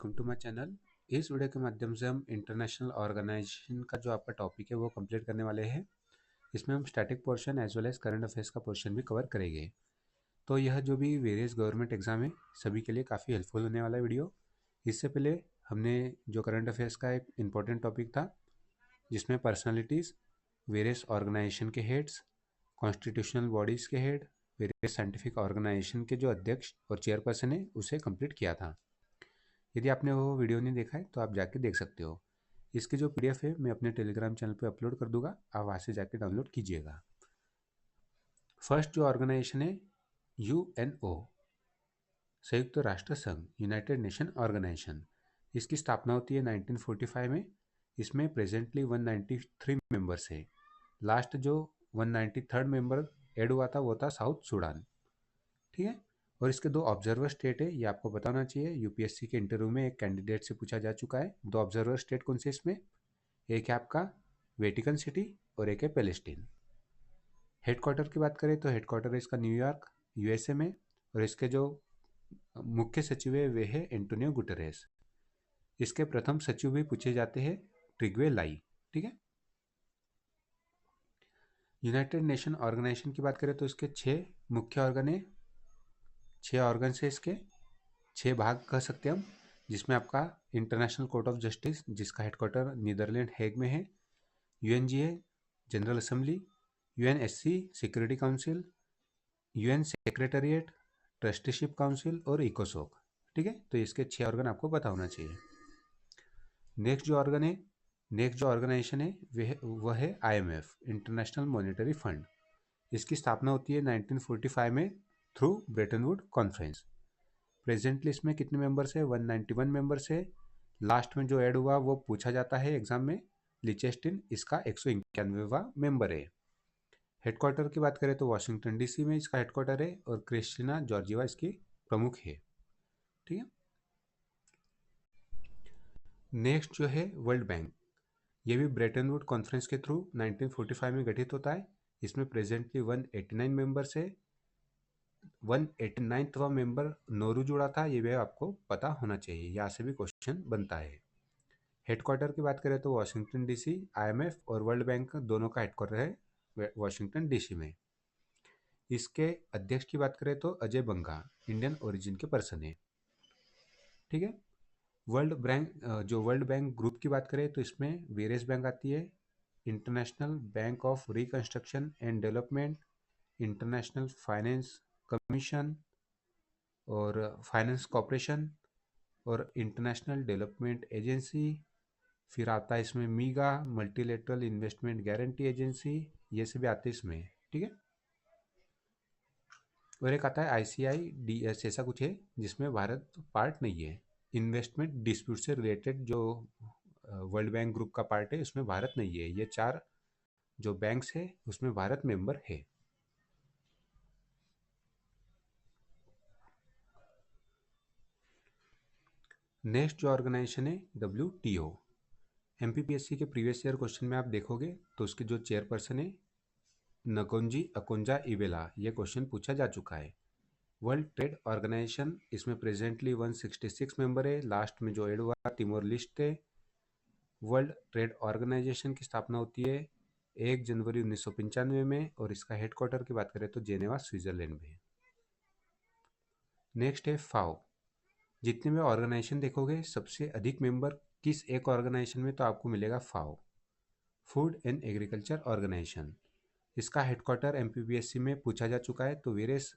Welcome to my channel. इस video के माध्यम से हम इंटरनेशनल ऑर्गेनाइजेशन का जो आपका टॉपिक है वो कंप्लीट करने वाले हैं। इसमें हम static portion as well as current affairs का पोर्शन भी कवर करेंगे। तो यह जो भी वेरियस गवर्नमेंट एग्जाम है सभी के लिए काफ़ी हेल्पफुल होने वाला है वीडियो। इससे पहले हमने जो करंट अफेयर्स का एक इम्पोर्टेंट टॉपिक था जिसमें पर्सनैलिटीज़, वेरियस ऑर्गेनाइजेशन के हेड्स, कॉन्स्टिट्यूशनल बॉडीज़ के हेड, वेरियस साइंटिफिक ऑर्गेनाइजेशन के जो अध्यक्ष और चेयरपर्सन है उसे कंप्लीट किया था। यदि आपने वो वीडियो नहीं देखा है तो आप जाके देख सकते हो। इसकी जो पीडीएफ है मैं अपने टेलीग्राम चैनल पे अपलोड कर दूंगा, आप वहाँ से जाके डाउनलोड कीजिएगा। फर्स्ट जो ऑर्गेनाइजेशन है यूएनओ, संयुक्त राष्ट्र संघ, यूनाइटेड नेशन ऑर्गेनाइजेशन। इसकी स्थापना होती है 1945 में। इसमें प्रेजेंटली 193 मेंबर्स है। लास्ट जो 193rd मेंबर ऐड हुआ था वो था साउथ सूडान। ठीक है। और इसके दो ऑब्जर्वर स्टेट है, ये आपको पता होना चाहिए। यूपीएससी के इंटरव्यू में एक कैंडिडेट से पूछा जा चुका है। दो ऑब्जर्वर स्टेट कौन से इसमें, एक है आपका वेटिकन सिटी और एक है पैलेस्टीन। हेडक्वार्टर की बात करें तो हेडक्वार्टर है इसका न्यूयॉर्क यूएसए में, और इसके जो मुख्य सचिव है वे है एंटोनियो गुटेरेस। इसके प्रथम सचिव भी पूछे जाते हैं, ट्रिग्वे लाई। ठीक है। यूनाइटेड नेशन ऑर्गेनाइजेशन की बात करें तो इसके 6 मुख्य ऑर्गन है, 6 ऑर्गन है इसके, 6 भाग कह सकते हैं हम। जिसमें आपका इंटरनेशनल कोर्ट ऑफ जस्टिस जिसका हेडक्वार्टर नीदरलैंड हेग में है, UNGA general assembly, UNSC security council, UN secretariat, trusteeship council और इकोसोक। ठीक है। तो इसके 6 ऑर्गन आपको पता होना चाहिए। नेक्स्ट जो ऑर्गन है, नेक्स्ट जो ऑर्गेनाइजेशन है वह है आईएमएफ, इंटरनेशनल मॉनेटरी फंड। इसकी स्थापना होती है 1945 में through Brayton would conference. Presently इसमें कितने मेंबर्स है, 191 मेंबर्स है। लास्ट में जो ऐड हुआ वो पूछा जाता है एग्जाम में, लिचेस्टिन इसका 191वां मेंबर है। हेडक्वार्टर की बात करें तो वाशिंगटन डीसी में इसका हेडक्वार्टर है और क्रिस्टिना जॉर्जिया इसकी प्रमुख है। ठीक है। नेक्स्ट जो है वर्ल्ड बैंक, ये भी ब्रेटन वुड कॉन्फ्रेंस के थ्रू 1945 में गठित होता है। इसमें प्रेजेंटली 189 मेंबर्स है। 189वां मेंबर नोरू जुड़ा था, ये भी आपको पता होना चाहिए, यहाँ से भी क्वेश्चन बनता है। हेडक्वार्टर की बात करें तो वाशिंगटन डीसी, आईएमएफ और वर्ल्ड बैंक दोनों का हेडक्वार्टर है वाशिंगटन डीसी में। इसके अध्यक्ष की बात करें तो अजय बंगा इंडियन ओरिजिन के पर्सन है। ठीक है। वर्ल्ड बैंक ग्रुप की बात करें तो इसमें वेरियस बैंक आती है, international bank of reconstruction and development, international finance commission और फाइनेंस कॉरपोरेशन और इंटरनेशनल डेवलपमेंट एजेंसी। फिर आता है इसमें मीगा, मल्टीलेटरल इन्वेस्टमेंट गारंटी एजेंसी, ये सभी आते हैं इसमें। ठीक है। और एक आता है ICIDS, ऐसा कुछ है जिसमें भारत पार्ट नहीं है। इन्वेस्टमेंट डिस्प्यूट से रिलेटेड जो वर्ल्ड बैंक ग्रुप का पार्ट है उसमें भारत नहीं है। ये 4 जो बैंक्स है उसमें भारत मेंबर है। नेक्स्ट जो ऑर्गेनाइजेशन है WTO। MPPSC के प्रीवियस ईयर क्वेश्चन में आप देखोगे तो उसके जो चेयरपर्सन है नकोंजी अकोंजा इवेला, ये क्वेश्चन पूछा जा चुका है। वर्ल्ड ट्रेड ऑर्गेनाइजेशन, इसमें प्रेजेंटली 166 मेंबर है। लास्ट में जो एड हुआ तिमोर लिस्ट है। वर्ल्ड ट्रेड ऑर्गेनाइजेशन की स्थापना होती है 1 जनवरी 1995 में और इसका हेडक्वार्टर की बात करें तो जेनेवा स्विट्जरलैंड में है। नेक्स्ट है फाओ। जितने भी ऑर्गेनाइजेशन देखोगे सबसे अधिक मेंबर किस एक ऑर्गेनाइजेशन में तो आपको मिलेगा फाओ, फूड एंड एग्रीकल्चर ऑर्गेनाइजेशन। इसका हेडक्वार्टर MPPSC में पूछा जा चुका है। तो वेरियस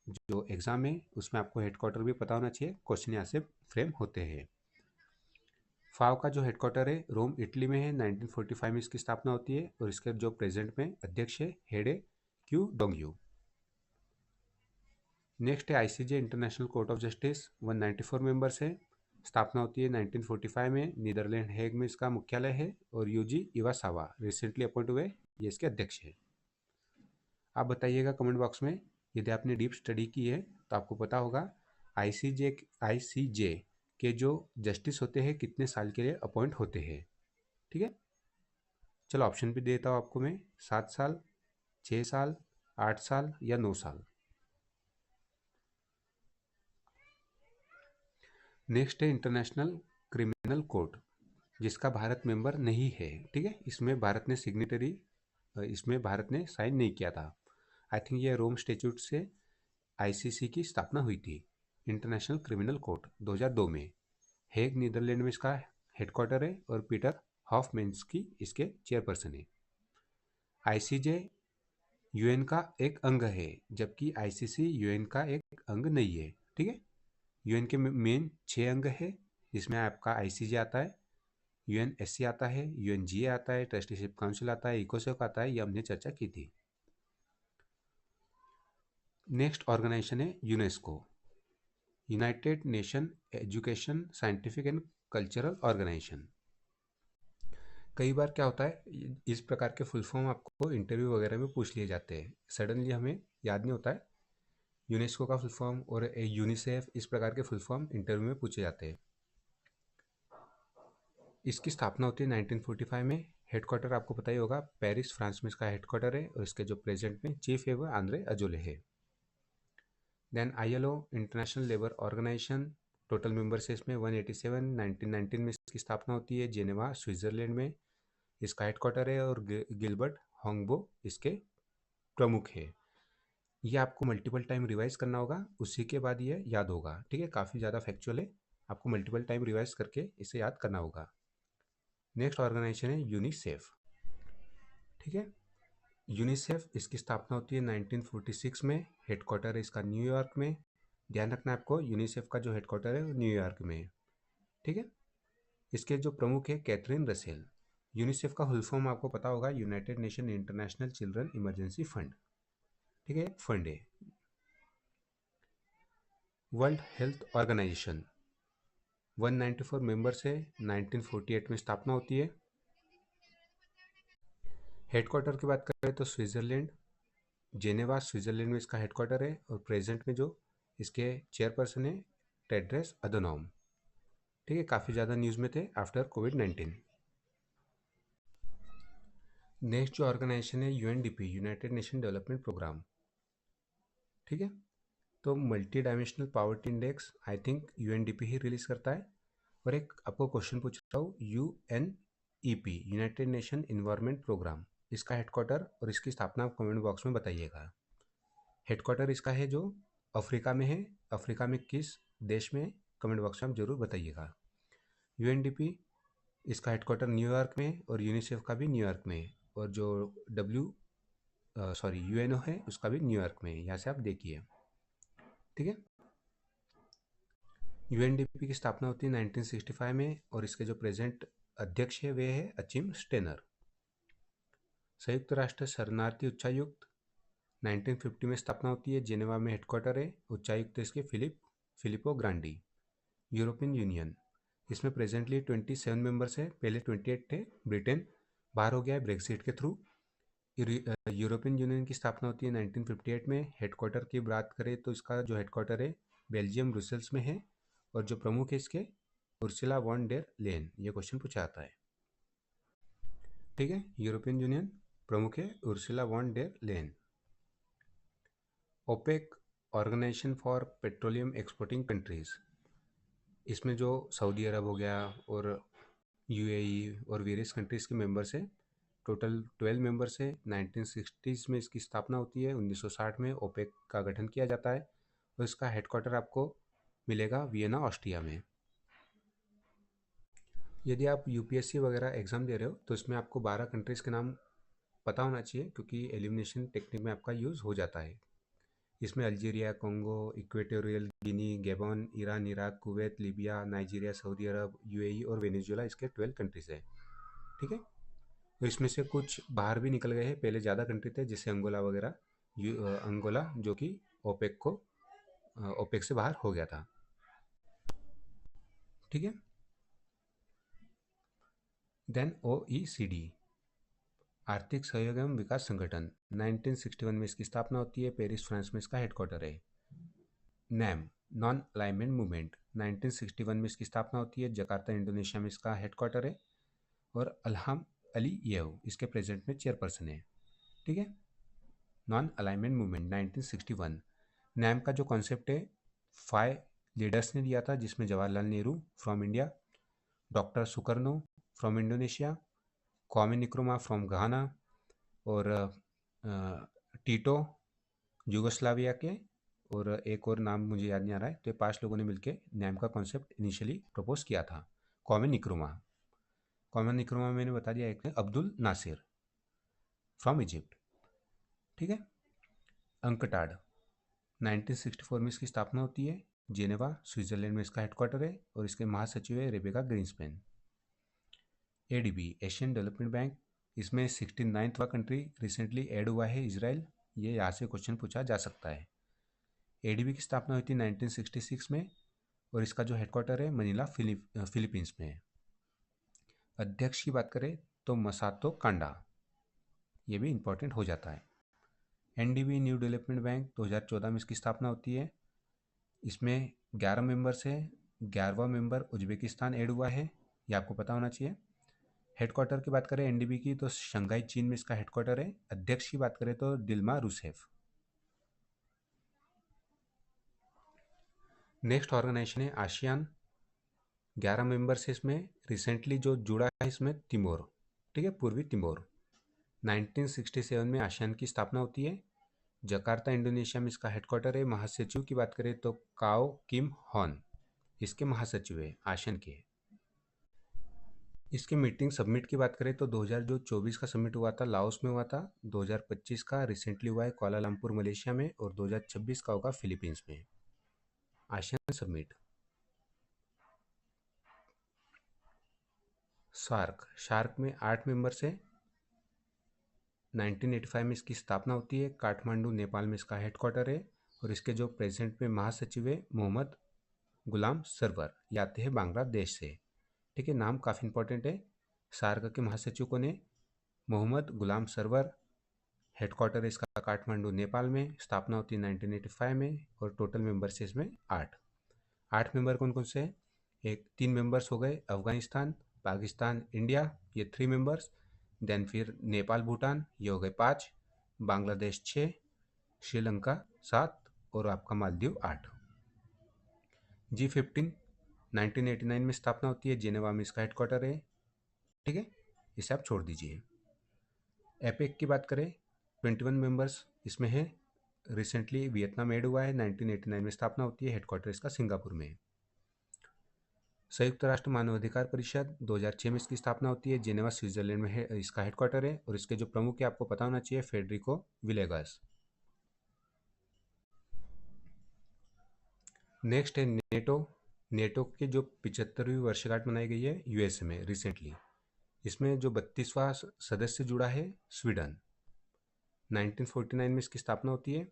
जो एग्जाम है उसमें आपको हेडक्वार्टर भी पता होना चाहिए, क्वेश्चन यहाँ से फ्रेम होते हैं। फाओ का जो हेडक्वार्टर है रोम इटली में है। 1945 में इसकी स्थापना होती है और इसके जो प्रेजेंट में अध्यक्ष है हेड है क्यू डोंगयू। नेक्स्ट है ICJ international Court of Justice, 194 members है। स्थापना होती है 1945 में, नीदरलैंड हेग में इसका मुख्यालय है और यूजी इवासावा रिसेंटली अपॉइंट हुए, ये इसके अध्यक्ष है। आप बताइएगा कमेंट बॉक्स में, यदि आपने डीप स्टडी की है तो आपको पता होगा ICJ के जो जस्टिस होते हैं कितने साल के लिए अपॉइंट होते हैं। ठीक है। चलो ऑप्शन भी देता हूँ आपको मैं, 7 साल, 6 साल, 8 साल या 9 साल। नेक्स्ट है इंटरनेशनल क्रिमिनल कोर्ट, जिसका भारत मेंबर नहीं है। ठीक है, इसमें भारत ने साइन नहीं किया था। आई थिंक ये रोम स्टेट्यूट से आईसीसी की स्थापना हुई थी। इंटरनेशनल क्रिमिनल कोर्ट 2002 में हेग नीदरलैंड में इसका हेडक्वार्टर है और पीटर हॉफमैन्स्की इसके चेयरपर्सन है। आईसीजे यूएन का एक अंग है, जबकि आईसीसी यूएन का एक अंग नहीं है। ठीक है, यूएन के मेन 6 अंग है, जिसमें आपका आईसीजे आता है, यूएनएससी आता है, यूएनजीए आता है, ट्रस्टीशिप काउंसिल आता है, इकोसोक आता है, ये हमने चर्चा की थी। नेक्स्ट ऑर्गेनाइजेशन है UNESCO, United Nation Education Scientific and Cultural Organization. कई बार क्या होता है, इस प्रकार के फुल फॉर्म आपको इंटरव्यू वगैरह में पूछ लिए जाते हैं, सडनली हमें याद नहीं होता है। यूनेस्को का फुल फॉर्म और यूनिसेफ, इस प्रकार के फुल फॉर्म इंटरव्यू में पूछे जाते हैं। इसकी स्थापना होती है 1945 में। हेडक्वार्टर आपको पता ही होगा, पेरिस फ्रांस में इसका हेडक्वार्टर है, और इसके जो प्रेजेंट में चीफ है वो आंद्रे अजोले है। Then ILO, International Labour Organization, total members है इसमें 187। 1919 में इसकी स्थापना होती है, जेनेवा स्विट्जरलैंड में इसका हेडक्वार्टर है, और गिलबर्ट होंगबो इसके प्रमुख है। ये आपको मल्टीपल टाइम रिवाइज करना होगा, उसी के बाद ये याद होगा। ठीक है, काफ़ी ज़्यादा फैक्चुअल है, आपको मल्टीपल टाइम रिवाइज करके इसे याद करना होगा। नेक्स्ट ऑर्गेनाइजेशन है यूनिसेफ। ठीक है, यूनिसेफ इसकी स्थापना होती है 1946 में, हेडक्वार्टर है इसका न्यूयॉर्क में। ध्यान रखना आपको, यूनिसेफ का जो हेडक्वार्टर है वो न्यूयॉर्क में है। ठीक है, इसके जो प्रमुख है कैथरीन रसेल। यूनिसेफ का फुल फॉर्म आपको पता होगा, United nation international children emergency fund. ठीक है, फंड है। वर्ल्ड हेल्थ ऑर्गेनाइजेशन 194 मेंबर्स है, 1948 में स्थापना होती है। हेडक्वार्टर की बात करें तो स्विट्जरलैंड, जेनेवा स्विट्जरलैंड में इसका हेडक्वार्टर है, और प्रेजेंट में जो इसके चेयरपर्सन है टेड्रस अधनॉम। ठीक है, काफ़ी ज़्यादा न्यूज़ में थे आफ्टर कोविड-19। नेक्स्ट जो ऑर्गेनाइजेशन है UNDP, United Nation Development Programme. ठीक है, तो multi dimensional poverty index I think UNDP ही रिलीज करता है। और एक आपको क्वेश्चन पूछ रहा हूँ, UNEP, United Nation Environment Programme, इसका हेडक्वार्टर और इसकी स्थापना आप कमेंट बॉक्स में बताइएगा। हेडक्वार्टर इसका है जो अफ्रीका में है, अफ्रीका में किस देश में, कमेंट बॉक्स में आप जरूर बताइएगा। यूएनडीपी इसका हेडक्वार्टर न्यूयॉर्क में है, और यूनिसेफ का भी न्यूयॉर्क में है, और जो यूएनओ है उसका भी न्यूयॉर्क में है, यहाँ से आप देखिए। ठीक है, यूएनडीपी की स्थापना होती है 1965 में, और इसके जो प्रेजेंट अध्यक्ष है वे है अचिम स्टेनर। संयुक्त राष्ट्र शरणार्थी उच्चायुक्त 1950 में स्थापना होती है, जेनेवा में हेडक्वार्टर है, उच्चायुक्त इसके फिलिपो ग्रांडी। यूरोपियन यूनियन, इसमें प्रेजेंटली 27 मेंबर्स है, पहले 28 थे, ब्रिटेन बाहर हो गया है ब्रेक्सिट के थ्रू। यूरोपियन यूनियन की स्थापना होती है 1958 में। हेडक्वार्टर की बात करें तो इसका जो हेडक्वार्टर है बेल्जियम ब्रुसेल्स में है, और जो प्रमुख है इसके उर्सुला वॉन डेर लेन। ये क्वेश्चन पूछा आता है। ठीक है, यूरोपियन यूनियन प्रमुख है Ursula von der Leyen. OPEC, Organization for Petroleum Exporting Countries, इसमें जो सऊदी अरब हो गया और यूएई और वेरियस कंट्रीज के मेंबर्स हैं, टोटल 12 मेंबर्स है। 1960s में इसकी स्थापना होती है, 1960 में ओपेक का गठन किया जाता है, और इसका हेडक्वार्टर आपको मिलेगा वियना ऑस्ट्रिया में। यदि आप यूपीएससी वगैरह एग्जाम दे रहे हो तो इसमें आपको 12 कंट्रीज़ के नाम पता होना चाहिए, क्योंकि एलिमिनेशन टेक्निक में आपका यूज़ हो जाता है। इसमें Algeria, Congo, Equatorial Guinea, Gabon, Iran, Iraq, Kuwait, Libya, Nigeria, Saudi Arab, UAE और वेनेजुएला इसके 12 कंट्रीज़ है। ठीक है, तो इसमें से कुछ बाहर भी निकल गए हैं, पहले ज़्यादा कंट्री थे जैसे अंगोला वगैरह, अंगोला जो कि ओपेक से बाहर हो गया था। ठीक है, देन ओईसीडी, आर्थिक सहयोग एवं विकास संगठन, 1961 में इसकी स्थापना होती है, पेरिस फ्रांस में इसका हेडक्वार्टर है। नैम, नॉन अलाइनमेंट मूवमेंट, 1961 में इसकी स्थापना होती है, जकार्ता इंडोनेशिया में इसका हेडक्वार्टर है, और अल्हाम अलीयेव इसके प्रेजेंट में चेयरपर्सन है। ठीक है, नॉन अलाइनमेंट मूवमेंट 1961। नैम का जो कॉन्सेप्ट है 5 लीडर्स ने दिया था, जिसमें Jawaharlal Nehru from India, doctor Sukarno from Indonesia, Kwame Nkrumah from Ghana और टीटो यूगोस्लाविया के, और एक और नाम मुझे याद नहीं आ रहा है। तो ये 5 लोगों ने मिलकर नैम का कॉन्सेप्ट इनिशियली प्रपोज किया था। क्वामे निक्रुमा, मैंने बता दिया। एक है अब्दुल नासिर फ्रॉम इजिप्ट, ठीक है। अंकटाड 1964 में इसकी स्थापना होती है। जेनेवा स्विट्जरलैंड में इसका हेडक्वार्टर है और इसके महासचिव है Rebeca Grynspan. ADB Asian development bank, इसमें 69वां कंट्री रिसेंटली ऐड हुआ है, इजराइल। ये यहाँ से क्वेश्चन पूछा जा सकता है। एडीबी की स्थापना हुई थी 1966 में और इसका जो हेडक्वार्टर है मनीला फिलीपींस में है। अध्यक्ष की बात करें तो मसातो कांडा, ये भी इंपॉर्टेंट हो जाता है। एनडीबी न्यू डेवलपमेंट बैंक 2014 में इसकी स्थापना होती है। इसमें 11 मेंबर्स है। 11वां मेंबर उज्बेकिस्तान ऐड हुआ है, ये आपको पता होना चाहिए। हेडक्वार्टर की बात करें एनडीबी की तो शंघाई चीन में इसका हेडक्वार्टर है। अध्यक्ष की बात करें तो दिल्मा रूसेफ। नेक्स्ट ऑर्गेनाइजेशन है आसियान, 11 मेंबर्स है इसमें। रिसेंटली जो जुड़ा है इसमें तिमोर, ठीक है, पूर्वी तिमोर। 1967 में आसियान की स्थापना होती है। जकार्ता इंडोनेशिया में इसका हेडक्वार्टर है। महासचिव की बात करें तो काओ किम हॉन इसके महासचिव है, आसियान के। इसके मीटिंग सबमिट की बात करें तो 2024 का सबमिट हुआ था, लाओस में हुआ था। 2025 का रिसेंटली हुआ है कुआलालंपुर मलेशिया में, और 2026 का होगा फिलीपींस में। ASEAN submit. शार्क में 8 मेंबर्स है। 1985 में इसकी स्थापना होती है। काठमांडू नेपाल में इसका हेडक्वार्टर है और इसके जो प्रेजेंट में महासचिव है मोहम्मद गुलाम सरवर, ये आते हैं बांग्लादेश से, ठीक है। नाम काफ़ी इंपॉर्टेंट है। सार्क के महासचिव को ने मोहम्मद गुलाम सरवर, हेडक्वार्टर है इसका काठमांडू नेपाल में, स्थापना होती है 1985 में और टोटल मेंबर्स है इसमें 8 मेंबर कौन कौन से हैं? 3 मेंबर्स हो गए अफगानिस्तान, पाकिस्तान, इंडिया, ये 3 मेंबर्स। देन फिर नेपाल भूटान, ये हो गए 5, बांग्लादेश 6, श्रीलंका 7 और आपका मालदीव 8। G15 1989 में स्थापना होती है। जेनेवा में इसका हेडक्वार्टर है, ठीक है, इसे आप छोड़ दीजिए। एपेक की बात करें 21 मेंबर्स इसमें है। रिसेंटली वियतनाम ऐड हुआ है। 1989 में स्थापना होती है। हेडक्वार्टर इसका सिंगापुर में है। संयुक्त राष्ट्र मानवाधिकार परिषद 2006 में इसकी स्थापना होती है। जेनेवा स्विट्जरलैंड में है इसका हेडक्वार्टर है और इसके जो प्रमुख है आपको पता होना चाहिए, फेडरिको विलेगास। नेक्स्ट है नेटो की जो 75वीं वर्षगांठ मनाई गई है यूएसए में रिसेंटली। इसमें जो 32वां सदस्य जुड़ा है स्वीडन। 1949 में इसकी स्थापना होती है।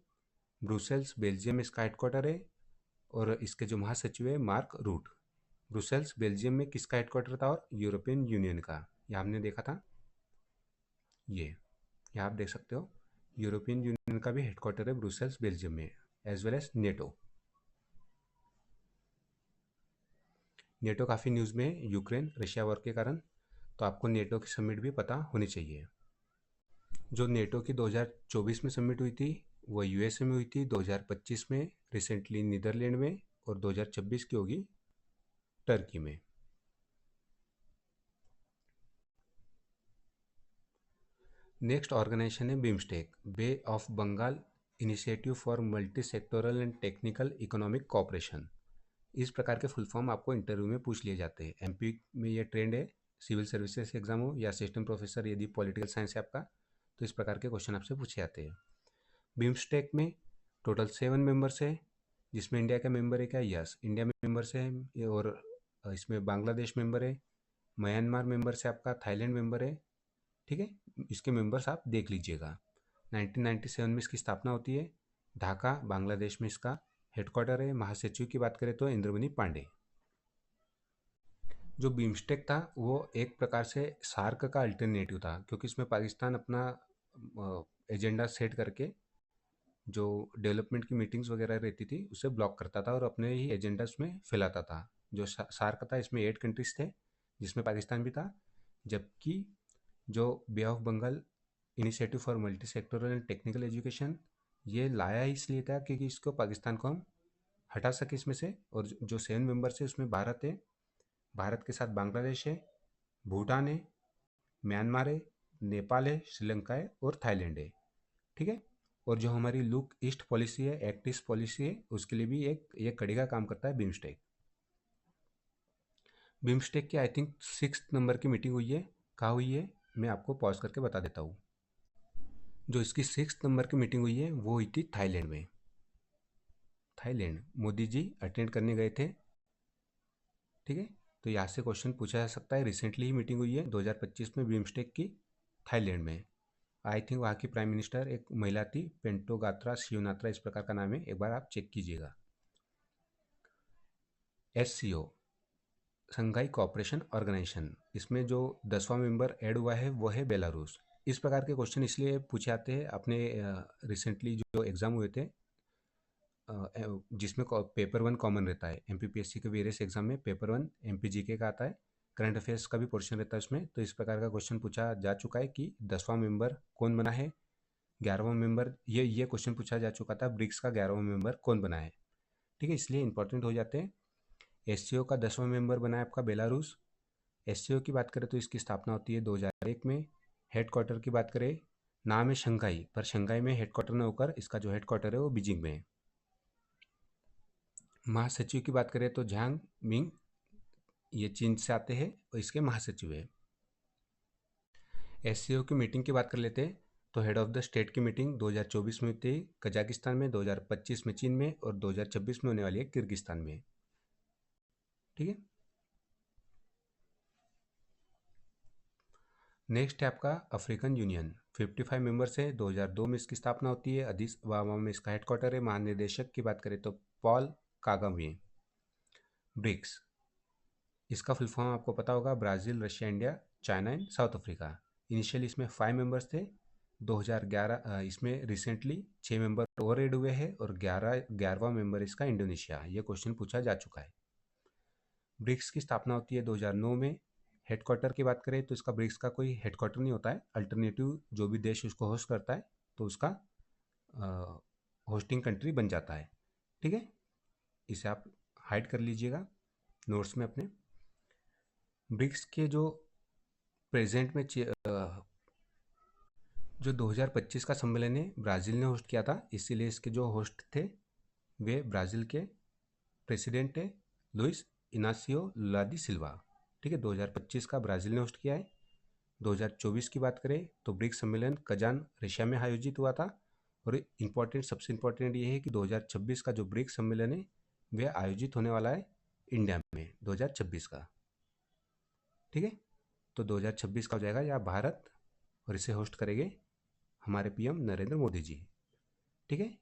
ब्रुसेल्स बेल्जियम में इसका हेडक्वार्टर है और इसके जो महासचिव है मार्क रूट। ब्रुसेल्स बेल्जियम में किसका हेडक्वार्टर था? और यूरोपियन यूनियन का। यह हमने देखा था, ये आप देख सकते हो, यूरोपियन यूनियन का भी हेडक्वार्टर है ब्रुसेल्स बेल्जियम में, as well as NATO. NATO काफ़ी न्यूज़ में है यूक्रेन रशिया वॉर के कारण, तो आपको नेटो की समिट भी पता होनी चाहिए। जो नेटो की 2024 में समिट हुई थी वो यूएसए में हुई थी, 2025 में रिसेंटली नीदरलैंड में, और 2026 की होगी टर्की में। नेक्स्ट ऑर्गेनाइजेशन है BIMSTEC, Bay of Bengal initiative for multi sectoral and Technical Economic Cooperation. इस प्रकार के फुल फॉर्म आपको इंटरव्यू में पूछ लिए जाते हैं। एमपी में ये ट्रेंड है, सिविल सर्विसेज एग्जाम हो या असिस्टेंट प्रोफेसर, यदि पॉलिटिकल साइंस है आपका, तो इस प्रकार के क्वेश्चन आपसे पूछे जाते हैं। बिम्स्टेक में टोटल 7 मेंबर्स है, जिसमें इंडिया का मेंबर है क्या? यस, इंडिया मेंबर्स है, और इसमें बांग्लादेश मेंबर है, म्यांमार मेंबर्स है आपका, थाईलैंड मेंबर है, ठीक है। इसके मेंबर्स आप देख लीजिएगा। 1997 में इसकी स्थापना होती है। ढाका बांग्लादेश में इसका हेडक्वार्टर है। महासचिव की बात करें तो इंद्रमणि पांडे। जो बिम्स्टेक था वो एक प्रकार से सार्क का अल्टरनेटिव था, क्योंकि इसमें पाकिस्तान अपना एजेंडा सेट करके जो डेवलपमेंट की मीटिंग्स वगैरह रहती थी उसे ब्लॉक करता था और अपने ही एजेंडा उसमें फैलाता था। जो सार्क था इसमें 8 कंट्रीज थे, जिसमें पाकिस्तान भी था। जबकि जो bay of Bengal initiative for multi sectoral and technical education, ये लाया इसलिए था क्योंकि इसको पाकिस्तान को हम हटा सके इसमें से। और जो 7 मेंबर्स है उसमें भारत है, भारत के साथ बांग्लादेश है, भूटान है, म्यांमार है, नेपाल है, श्रीलंका है और थाईलैंड है। ठीक है। और जो हमारी लुक ईस्ट पॉलिसी है, एक्ट ईस्ट पॉलिसी है, उसके लिए भी एक कड़ी का काम करता है बिम्स्टेक। बिम्स्टेक की आई थिंक 6 नंबर की मीटिंग हुई है। कहाँ हुई है मैं आपको पॉज करके बता देता हूँ। जो इसकी 6 नंबर की मीटिंग हुई है वो हुई थी थाईलैंड में। थाईलैंड मोदी जी अटेंड करने गए थे। ठीक है। तो यहाँ से क्वेश्चन पूछा जा सकता है। रिसेंटली ही मीटिंग हुई है 2025 में बिम्स्टेक की, थाईलैंड में। आई थिंक वहाँ की प्राइम मिनिस्टर एक महिला थी, पेंटोगात्रा शिवनात्रा इस प्रकार का नाम है, एक बार आप चेक कीजिएगा। SCO, संघाई कोऑपरेशन ऑर्गेनाइजेशन, इसमें जो 10वां मेंबर ऐड हुआ है वो है बेलारूस। इस प्रकार के क्वेश्चन इसलिए पूछे आते हैं। अपने रिसेंटली जो एग्ज़ाम हुए थे जिसमें पेपर 1 कॉमन रहता है, MPPSC के वेरियस एग्जाम में पेपर 1 MPGK का आता है, करंट अफेयर्स का भी पोर्शन रहता है उसमें। तो इस प्रकार का क्वेश्चन पूछा जा चुका है कि 10वां मेंबर कौन बना है, 11वां मेंबर, ये क्वेश्चन पूछा जा चुका था, ब्रिक्स का 11वां मेंबर कौन बना है। ठीक है, इसलिए इंपॉर्टेंट हो जाते हैं। SCO का 10वां मेंबर बना है आपका बेलारूस। SCO की बात करें तो इसकी स्थापना होती है 2001 में। हेडक्वार्टर की बात करें, नाम है शंघाई, पर शंघाई में हेडक्वार्टर न होकर इसका जो हेडक्वार्टर है वो बीजिंग में है। महासचिव की बात करें तो झांग मिंग, ये चीन से आते हैं और इसके महासचिव है। SCO की मीटिंग की बात कर लेते हैं तो हेड ऑफ द स्टेट की मीटिंग 2024 में हुई थी कजाकिस्तान में, 2025 में चीन में और 2026 में होने वाली है किर्गिस्तान में। ठीक है। नेक्स्ट है आपका अफ्रीकन यूनियन, 55 मेंबर्स है, 2002 में इसकी स्थापना होती है, अदीस अबाबा में इसका हेडक्वार्टर है। महानिदेशक की बात करें तो पॉल कागामे। ब्रिक्स, इसका फुल फॉर्म आपको पता होगा, Brazil, Russia, India, China and south Africa. Initially इसमें 5 मेंबर्स थे, 2011 इसमें रिसेंटली 6 मेंबर और ऐड हुए हैं और 11वां मेंबर इसका इंडोनेशिया। ये क्वेश्चन पूछा जा चुका है। ब्रिक्स की स्थापना होती है 2009 में। हेडक्वार्टर की बात करें तो इसका ब्रिक्स का कोई हेडक्वार्टर नहीं होता है, अल्टरनेटिव जो भी देश उसको होस्ट करता है तो उसका होस्टिंग कंट्री बन जाता है। ठीक है, इसे आप हाइड कर लीजिएगा नोट्स में अपने। ब्रिक्स के जो प्रेजेंट में जो 2025 का सम्मेलन है ब्राज़ील ने होस्ट किया था, इसीलिए इसके जो होस्ट थे वे ब्राज़ील के प्रेसिडेंट है लुइस इनासियो लुला दी सिल्वा। ठीक है, 2025 का ब्राज़ील ने होस्ट किया है। 2024 की बात करें तो ब्रिक्स सम्मेलन कजान रशिया में आयोजित हुआ था। और सबसे इम्पोर्टेंट ये है कि 2026 का जो ब्रिक्स सम्मेलन है वह आयोजित होने वाला है इंडिया में 2026 का। ठीक है, तो 2026 का हो जाएगा या भारत, और इसे होस्ट करेंगे हमारे PM नरेंद्र मोदी जी। ठीक है,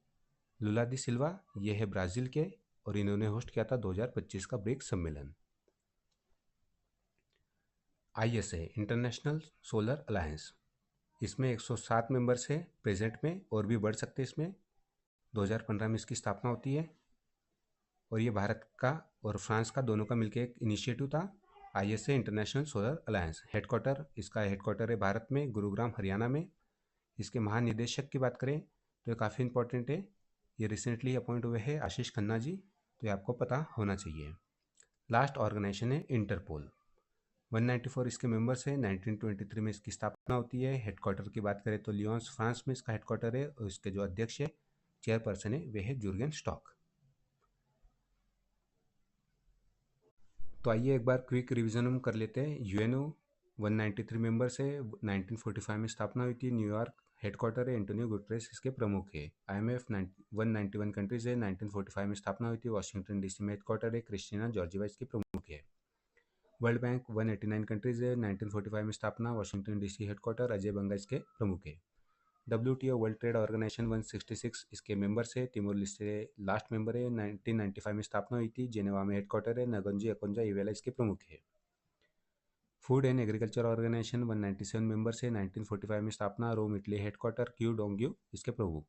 लुला दी सिल्वा ये है ब्राज़ील के और इन्होंने होस्ट किया था 2025 का ब्रिक्स सम्मेलन। ISA, इंटरनेशनल सोलर अलायंस, इसमें 107 मेंबर्स हैं प्रेजेंट में, और भी बढ़ सकते हैं इसमें। 2015 में इसकी स्थापना होती है और ये भारत का और फ्रांस का दोनों का मिलकर एक इनिशिएटिव था। ISA इंटरनेशनल सोलर अलायंस, इसका हेडक्वार्टर है भारत में, गुरुग्राम हरियाणा में। इसके महानिदेशक की बात करें तो ये काफ़ी इंपॉर्टेंट है, ये रिसेंटली अपॉइंट हुए हैं आशीष खन्ना जी, तो ये आपको पता होना चाहिए। लास्ट ऑर्गेनाइजेशन है इंटरपोल, 194 इसके मेंबर्स हैं, 1923 में इसकी स्थापना होती है। हेडक्वार्टर की बात करें तो लियोन्स फ्रांस में इसका हेडक्वार्टर है और इसके जो अध्यक्ष है, चेयरपर्सन है, वे है जुर्गेन स्टॉक। तो आइए एक बार क्विक रिवीजन हम कर लेते हैं। UNO 193 मेंबर्स है, 1945 में स्थापना हुई थी, न्यूयॉर्क हेडक्वार्टर है, एंटोनियो गुटरेस इसके प्रमुख है। IMF 191 कंट्रीज है, 1945 में स्थापना हुई थी, वाशिंगटन DC में हेडक्वार्टर है, क्रिस्टीना जॉर्जिवा इसकी प्रमुख है। वर्ल्ड बैंक 189 कंट्रीज है, 1945 में स्थापना, वाशिंगटन DC हेडक्वार्टर, अजय बंगा इसके प्रमुख है। WTO वर्ल्ड ट्रेड ऑर्गेनाइजेशन 166 इसके मेंबर्स है, तिमोर लेस्टे लास्ट मेंबर है, 1995 में स्थापना हुई थी, जेनेवा में हेडक्वार्टर है, नगंजी अकोंजा इवेला इसके प्रमुख है। Food and Agriculture Organization 197 members है, 1945 में स्थापना, Rome Italy headquarter, Qu Dongyu इसके प्रमुख।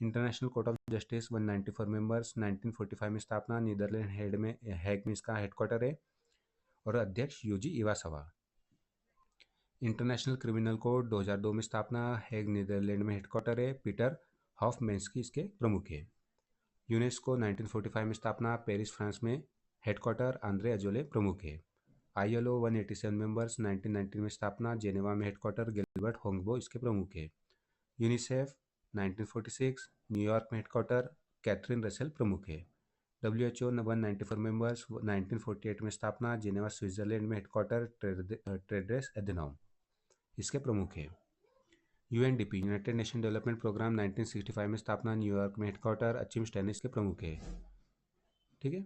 International Court of Justice 194 members, 1945 में स्थापना, नीदरलैंड हैग में इसका हेडक्वार्टर है और अध्यक्ष यूजी इवासवा। इंटरनेशनल क्रिमिनल कोर्ट 2002 में स्थापना, हैग नीदरलैंड में हेडक्वार्टर है, पीटर हॉफमैन्स्की इसके प्रमुख है। यूनेस्को 1945 में स्थापना, पेरिस फ्रांस में, हेडक्वार्टर आंद्रे अजोले प्रमुख है। ILO 187 मेंबर्स, 1919 में स्थापना, जेनेवा में हेडक्वार्टर, गिलबर्ट होंगबो इसके प्रमुख है। यूनिसेफ 1946, न्यूयॉर्क में हेडक्वार्टर, कैथरीन रसेल प्रमुख है। WHO 194 मेंबर्स, 1948 में स्थापना, जेनेवा स्विट्जरलैंड में हेडक्वार्टर, टेड्रस एधनॉम इसके प्रमुख है। UNDP United Nation Development programme 1965 में स्थापना, न्यूयॉर्क में हेडक्वार्टर, अचिम स्टैनिस के प्रमुख है। ठीक है।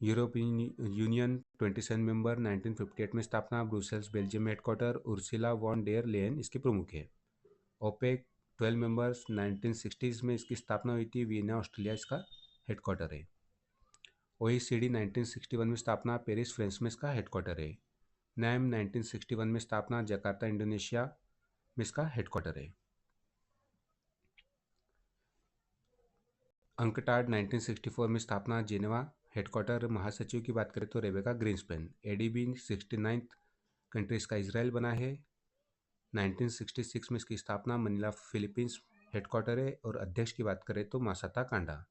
यूरोपियन यूनियन 27 मेंबर, 1958 में स्थापना, ब्रुसेल्स बेल्जियम में headquarter, Ursula von der Leyen इसके प्रमुख है। ओपेक 12 मेंबर्स, 1960s में इसकी स्थापना हुई थी, वियना ऑस्ट्रेलिया इसका हेडक्वार्टर है। OECD 1961 में स्थापना, पेरिस फ्रांस में इसका हेडक्वार्टर है। नैम 1961 में स्थापना, जकार्ता इंडोनेशिया में इसका हेडक्वार्टर है। अंकटाड 1964 में स्थापना, जेनेवा हेडक्वार्टर। महासचिव की बात करें तो रेबेका ग्रीन्सपैन। ADB 69th कंट्री इसका इसराइल बना है। 1966 में इसकी स्थापना, मनीला फिलीपींस हेडक्वार्टर है। और अध्यक्ष की बात करें तो Masato Kanda.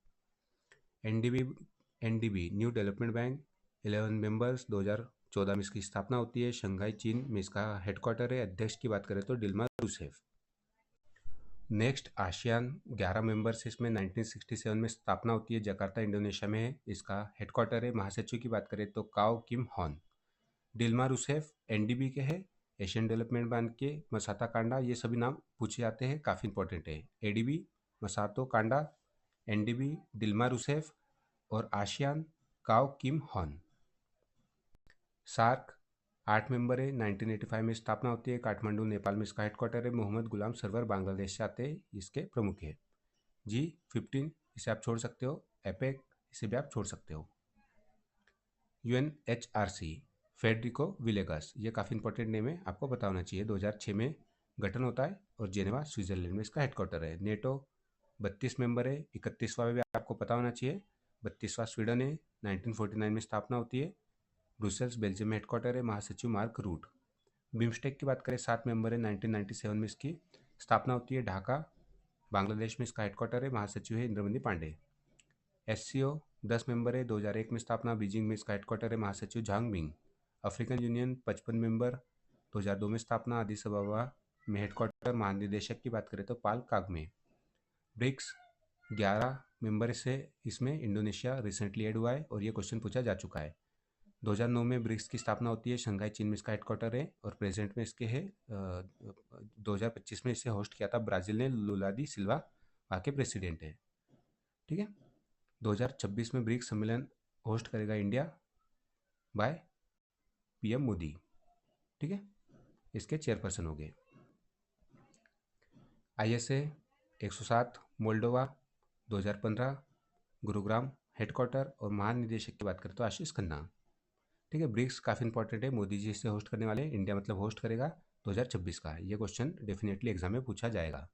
NDB new development bank 11 members, 2014 में इसकी स्थापना होती है। शंघाई चीन में इसका हेडक्वार्टर है। अध्यक्ष की बात करें तो Dilma Rousseff. Next ASEAN 11 members, इसमें 1967 में स्थापना होती है, जकार्ता इंडोनेशिया में है, इसका हेडक्वार्टर है। महासचिव की बात करें तो काओ Kim horn. Dilma Rousseff NDB के है। एशियन डेवलपमेंट बैंक के मसाता कांडा, ये सभी नाम पूछे जाते हैं, काफ़ी इंपॉर्टेंट है। ADB Masato Kanda, NDB Dilma Rousseff और ASEAN Kao Kim Hourn. SAARC 8 member है, 1985 में स्थापना होती है, काठमांडू नेपाल में इसका हेडक्वार्टर है। मोहम्मद गुलाम सरवर बांग्लादेश से आते हैं, इसके प्रमुख है। G15 इसे आप छोड़ सकते हो। एपेक इसे भी आप छोड़ सकते हो। UNHRC फेडरिको विलेगस, ये काफ़ी इंपॉर्टेंट नेम है, आपको पता होना चाहिए। 2006 में गठन होता है और जेनेवा स्विट्जरलैंड में इसका हेडक्वार्टर है। नेटो 32 मेंबर है, 31वां भी आपको पता होना चाहिए। 32वां स्वीडन है, 1949 में स्थापना होती है। ब्रुसेल्स बेल्जियम में हेडक्वार्टर है। महासचिव मार्क रूट। बिम्स्टेक की बात करें, 7 मेंबर है, 1997 में इसकी स्थापना होती है। ढाका बांग्लादेश में इसका हेडक्वार्टर है। महासचिव है इंद्रमणि पांडे। SCO 10 मेंबर है, 2001 में स्थापना, बीजिंग में इसका हेडक्वार्टर है। महासचिव Jhang Ming. African union 55 member, 2002 में स्थापना, अदिस अबाबा में हेडक्वार्टर। महानिदेशक की बात करें तो पाल कागमे। ब्रिक्स 11 मेंबर से इसमें इंडोनेशिया रिसेंटली ऐड हुआ है और ये क्वेश्चन पूछा जा चुका है। 2009 में ब्रिक्स की स्थापना होती है, शंघाई चीन में इसका हेडक्वार्टर है और प्रेजेंट में इसके है 2025 में इसे होस्ट किया था ब्राज़ील ने, लुला दी सिल्वा वहाँ के प्रेसिडेंट है। ठीक है। 2026 में ब्रिक्स सम्मेलन होस्ट करेगा इंडिया बाय PM मोदी। ठीक है, इसके चेयरपर्सन हो गए। ISA 107 Moldova 2015 Gurugram headquarter. और महानिदेशक की बात करें तो आशीष खन्ना। ठीक है, ब्रिक्स काफ़ी इंपॉर्टेंट है, मोदी जी इसे होस्ट करने वाले हैं, इंडिया मतलब होस्ट करेगा 2026 का। ये क्वेश्चन डेफिनेटली एग्जाम में पूछा जाएगा।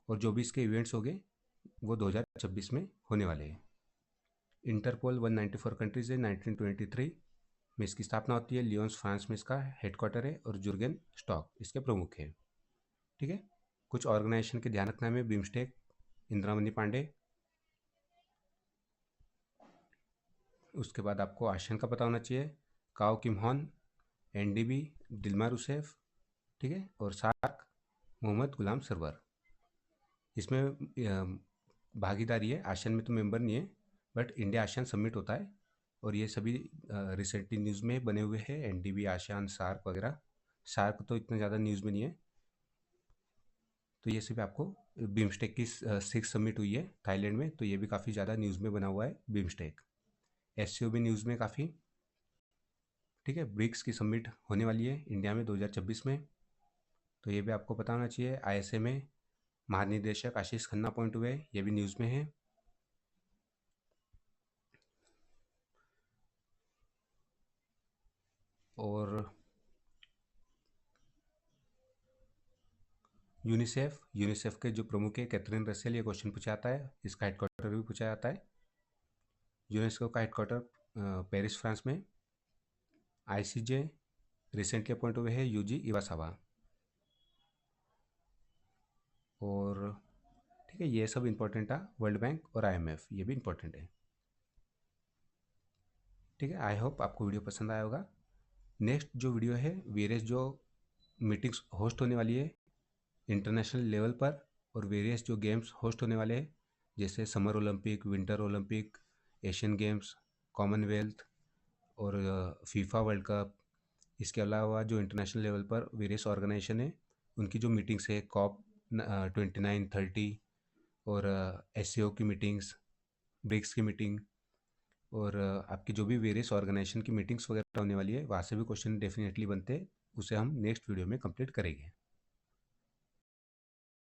और जो भी इसके इवेंट्स होंगे वो 2026 में होने वाले हैं। इंटरपोल 194 कंट्रीज है, 1923 में इसकी स्थापना होती है। लियोन्स फ्रांस में इसका हेडक्वार्टर है और जुर्गेन स्टॉक इसके प्रमुख है। ठीक है, कुछ ऑर्गेनाइजेशन के ध्यान रखना है। बिम्स्टेक इंदिरामणि पांडे। उसके बाद आपको आसियान का पता होना चाहिए, Kao Kim Hourn. NDB Dilma Rousseff. ठीक है, और सार्क मोहम्मद गुलाम सरवर। इसमें भागीदारी है, आसियान में तो मेंबर नहीं है, बट इंडिया आसियान समिट होता है और ये सभी रिसेंटली न्यूज़ में बने हुए हैं। NDB आसियान सार्क वगैरह। सार्क तो इतना ज़्यादा न्यूज़ में नहीं है, तो ये सभी आपको बिम्स्टेक की 6 समिट हुई है थाईलैंड में, तो ये भी काफ़ी ज़्यादा न्यूज़ में बना हुआ है बिम्स्टेक। SCO भी न्यूज़ में काफ़ी। ठीक है, ब्रिक्स की समिट होने वाली है इंडिया में 2026 में, तो ये भी आपको पता होना चाहिए। ISA में महानिदेशक आशीष खन्ना अपॉइंट हुए, ये भी न्यूज़ में है। और यूनिसेफ के जो प्रमुख है कैथरीन रसेल, ये क्वेश्चन पूछा जाता है, इसका हेडक्वार्टर भी पूछा जाता है। यूनेस्को का हेडक्वार्टर पेरिस फ्रांस में। ICJ रिसेंटली अपॉइंट हुए हैं यूजी इवासावा। और ठीक है, ये सब इंपॉर्टेंट है, वर्ल्ड बैंक और IMF ये भी इंपॉर्टेंट है। ठीक है, आई होप आपको वीडियो पसंद आया होगा। नेक्स्ट जो वीडियो है वेरियस जो मीटिंग्स होस्ट होने वाली है इंटरनेशनल लेवल पर, और वेरियस जो गेम्स होस्ट होने वाले हैं जैसे summer Olympic, winter Olympic, Asian games, Commonwealth और फीफा वर्ल्ड कप। इसके अलावा जो इंटरनेशनल लेवल पर वेरियस ऑर्गेनाइजेशन है उनकी जो मीटिंग्स है COP 29-30 और SCO की मीटिंग्स, ब्रिक्स की मीटिंग और आपकी जो भी वेरियस ऑर्गेनाइजेशन की मीटिंग्स वगैरह होने वाली है वहाँ से भी क्वेश्चन डेफिनेटली बनते हैं, उसे हम नेक्स्ट वीडियो में कंप्लीट करेंगे।